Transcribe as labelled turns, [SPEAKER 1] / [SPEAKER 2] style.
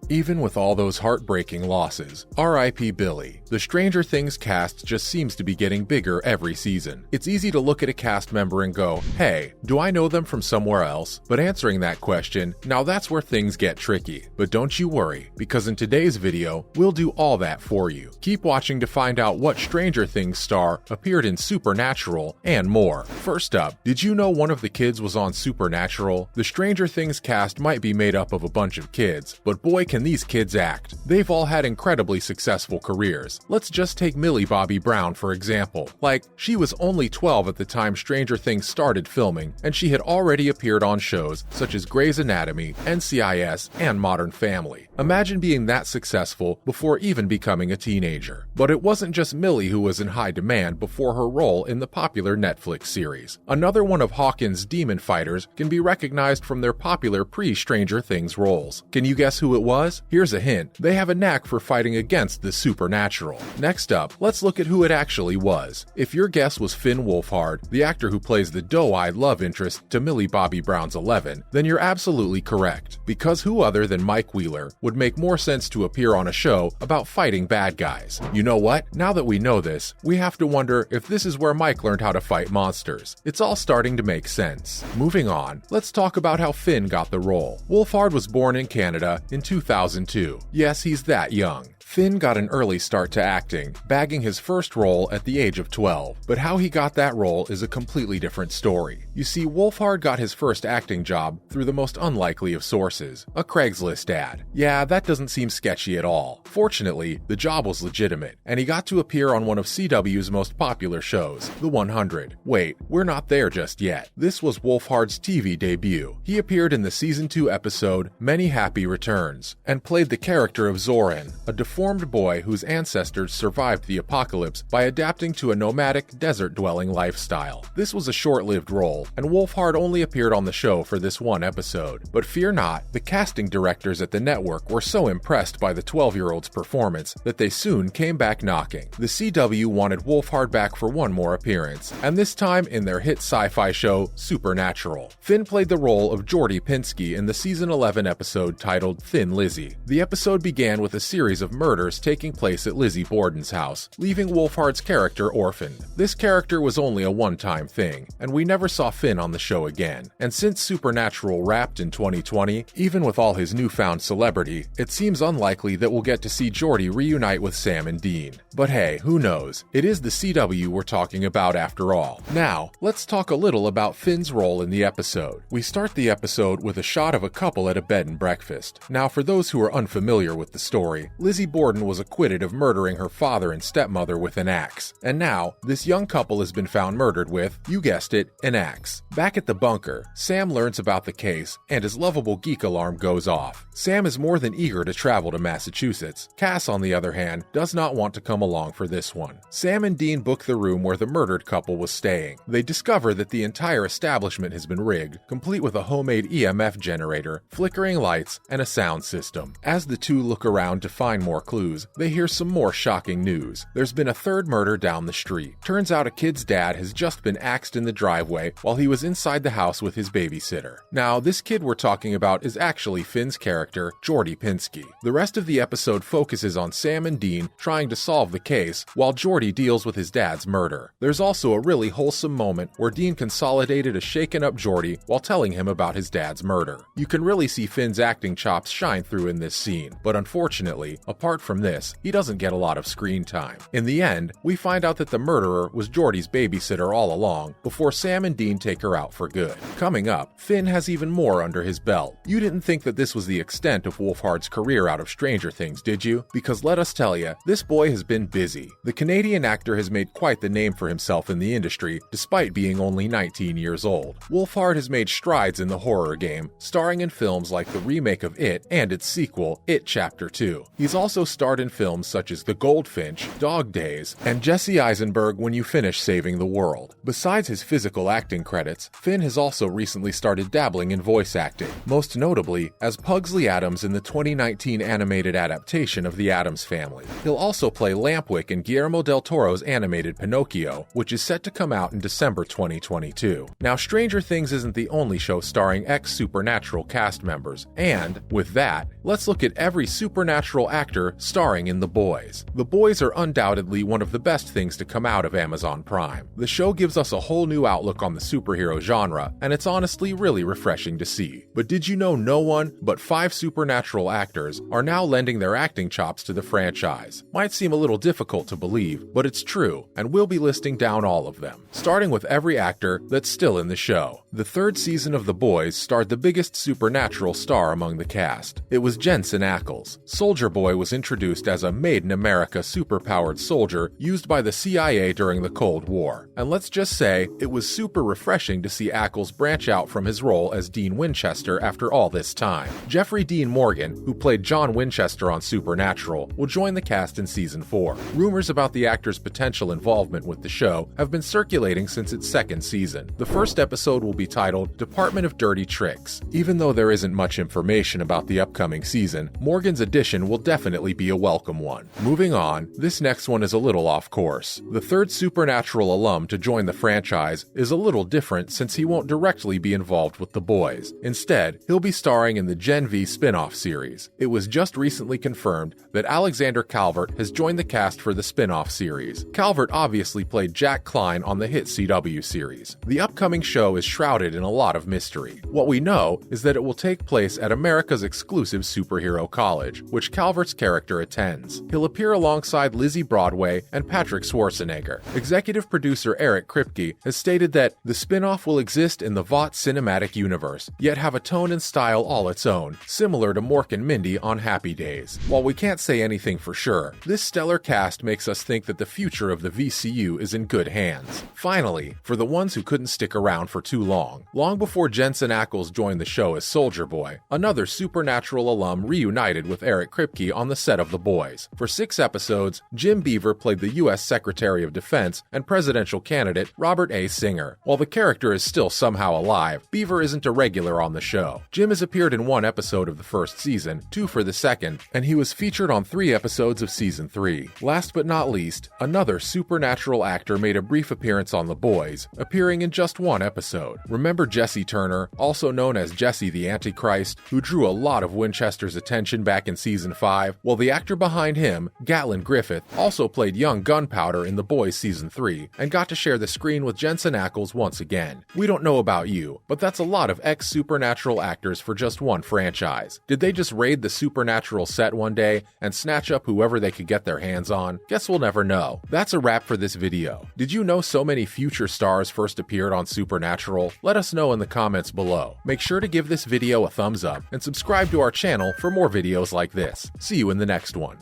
[SPEAKER 1] Even with all those heartbreaking losses, R.I.P. Billy, the Stranger Things cast just seems to be getting bigger every season. It's easy to look at a cast member and go, hey, do I know them from somewhere else? But answering that question, now that's where things get tricky. But don't you worry, because in today's video, we'll do all that for you. Keep watching to find out what Stranger Things star appeared in Supernatural and more. First up, did you know one of the kids was on Supernatural? The Stranger Things cast might be made up of a bunch of kids, but boy can these kids act. They've all had incredibly successful careers. Let's just take Millie Bobby Brown for example. Like, she was only 12 at the time Stranger Things started filming, and she had already appeared on shows such as Grey's Anatomy, NCIS, and Modern Family. Imagine being that successful before even becoming a teenager. But it wasn't just Millie who was in high demand before her role in the popular Netflix series. Another one of Hawkins' demon fighters can be recognized from their popular pre-Stranger Things roles. Can you guess who it was? Here's a hint. They have a knack for fighting against the supernatural. Next up, let's look at who it actually was. If your guess was Finn Wolfhard, the actor who plays the doe-eyed love interest to Millie Bobby Brown's Eleven, then you're absolutely correct. Because who other than Mike Wheeler would make more sense to appear on a show about fighting bad guys? You know what? Now that we know this, we have to wonder if this is where Mike learned how to fight monsters. It's all starting to make sense. Moving on, let's talk about how Finn got the role. Wolfhard was born in Canada in 2002. Yes, he's that young. Finn got an early start to acting, bagging his first role at the age of 12. But how he got that role is a completely different story. You see, Wolfhard got his first acting job through the most unlikely of sources, a Craigslist ad. Yeah, that doesn't seem sketchy at all. Fortunately, the job was legitimate, and he got to appear on one of CW's most popular shows, The 100. Wait, we're not there just yet. This was Wolfhard's TV debut. He appeared in the Season 2 episode, Many Happy Returns, and played the character of Zoran, a deformed boy whose ancestors survived the apocalypse by adapting to a nomadic, desert-dwelling lifestyle. This was a short-lived role, and Wolfhard only appeared on the show for this one episode. But fear not, the casting directors at the network were so impressed by the 12-year-old's performance that they soon came back knocking. The CW wanted Wolfhard back for one more appearance, and this time in their hit sci-fi show, Supernatural. Finn played the role of Jordy Pinsky in the Season 11 episode titled Thin Lizzy. The episode began with a series of murders taking place at Lizzie Borden's house, leaving Wolfhard's character orphaned. This character was only a one-time thing, and we never saw Finn on the show again. And since Supernatural wrapped in 2020, even with all his newfound celebrity, it seems unlikely that we'll get to see Jordy reunite with Sam and Dean. But hey, who knows? It is the CW we're talking about after all. Now, let's talk a little about Finn's role in the episode. We start the episode with a shot of a couple at a bed and breakfast. Now, for those who are unfamiliar with the story, Lizzie Borden was acquitted of murdering her father and stepmother with an axe. And now, this young couple has been found murdered with, you guessed it, an axe. Back at the bunker, Sam learns about the case, and his lovable geek alarm goes off. Sam is more than eager to travel to Massachusetts. Cass, on the other hand, does not want to come along for this one. Sam and Dean book the room where the murdered couple was staying. They discover that the entire establishment has been rigged, complete with a homemade EMF generator, flickering lights, and a sound system. As the two look around to find more clues, they hear some more shocking news. There's been a third murder down the street. Turns out a kid's dad has just been axed in the driveway while he was inside the house with his babysitter. Now, this kid we're talking about is actually Finn's character, Jordy Pinsky. The rest of the episode focuses on Sam and Dean trying to solve the case while Jordy deals with his dad's murder. There's also a really wholesome moment where Dean consolidated a shaken-up Jordy while telling him about his dad's murder. You can really see Finn's acting chops shine through in this scene, but unfortunately, apart from this, he doesn't get a lot of screen time. In the end, we find out that the murderer was Jordy's babysitter all along, before Sam and Dean take her out for good. Coming up, Finn has even more under his belt. You didn't think that this was the extent of Wolfhard's career out of Stranger Things, did you? Because let us tell you, this boy has been busy. The Canadian actor has made quite the name for himself in the industry, despite being only 19 years old. Wolfhard has made strides in the horror game, starring in films like the remake of It and its sequel, It Chapter 2. He's also starred in films such as The Goldfinch, Dog Days, and Jesse Eisenberg When You Finish Saving the World. Besides his physical acting credits, Finn has also recently started dabbling in voice acting, most notably as Pugsley Addams in the 2019 animated adaptation of The Addams Family. He'll also play Lampwick in Guillermo del Toro's animated Pinocchio, which is set to come out in December 2022. Now, Stranger Things isn't the only show starring ex-Supernatural cast members, and, with that, let's look at every Supernatural actor starring in The Boys. The Boys are undoubtedly one of the best things to come out of Amazon Prime. The show gives us a whole new outlook on the superhero genre, and it's honestly really refreshing to see. But did you know no one but 5 Supernatural actors are now lending their acting chops to the franchise? Might seem a little difficult to believe, but it's true, and we'll be listing down all of them, starting with every actor that's still in the show. The 3rd season of The Boys starred the biggest Supernatural star among the cast. It was Jensen Ackles. Soldier Boy was introduced as a made-in-America superpowered soldier used by the CIA during the Cold War. And let's just say, it was super refreshing to see Ackles branch out from his role as Dean Winchester after all this time. Jeffrey Dean Morgan, who played John Winchester on Supernatural, will join the cast in Season 4. Rumors about the actor's potential involvement with the show have been circulating since its 2nd season. The first episode will be titled Department of Dirty Tricks. Even though there isn't much information about the upcoming season, Morgan's addition will definitely be a welcome one. Moving on, this next one is a little off course. The 3rd Supernatural alum to join the franchise is a little different since he won't directly be involved with The Boys. Instead, he'll be starring in the Gen V spin-off series. It was just recently confirmed that Alexander Calvert has joined the cast for the spin-off series. Calvert obviously played Jack Klein on the hit CW series. The upcoming show is shrouded in a lot of mystery. What we know is that it will take place at America's exclusive superhero college, which Calvert's character attends. He'll appear alongside Lizzie Broadway and Patrick Schwarzenegger. Executive producer Eric Kripke has stated that the spin-off will exist in the Vought cinematic universe, yet have a tone and style all its own, similar to Mork and Mindy on Happy Days. While we can't say anything for sure, this stellar cast makes us think that the future of the VCU is in good hands. Finally, for the ones who couldn't stick around for too long before Jensen Ackles joined the show as Soldier Boy, another Supernatural alum reunited with Eric Kripke on the set of The Boys. For 6 episodes, Jim Beaver played the U.S. Secretary of Defense and presidential candidate Robert A. Singer. While the character is still somehow alive, Beaver isn't a regular on the show. Jim has appeared in 1 episode of the 1st season, 2 for the 2nd, and he was featured on 3 episodes of Season 3. Last but not least, another Supernatural actor made a brief appearance on The Boys, appearing in just 1 episode. Remember Jesse Turner, also known as Jesse the Antichrist, who drew a lot of Winchester's attention back in Season 5? Well, the actor behind him, Gatlin Griffith, also played young Gunpowder in The Boys Season 3, and got to share the screen with Jensen Ackles once again. We don't know about you, but that's a lot of ex-Supernatural actors for just 1 franchise. Did they just raid the Supernatural set one day and snatch up whoever they could get their hands on? Guess we'll never know. That's a wrap for this video. Did you know so many future stars first appeared on Supernatural? Let us know in the comments below. Make sure to give this video a thumbs up and subscribe to our channel for more videos like this. See you in the next one.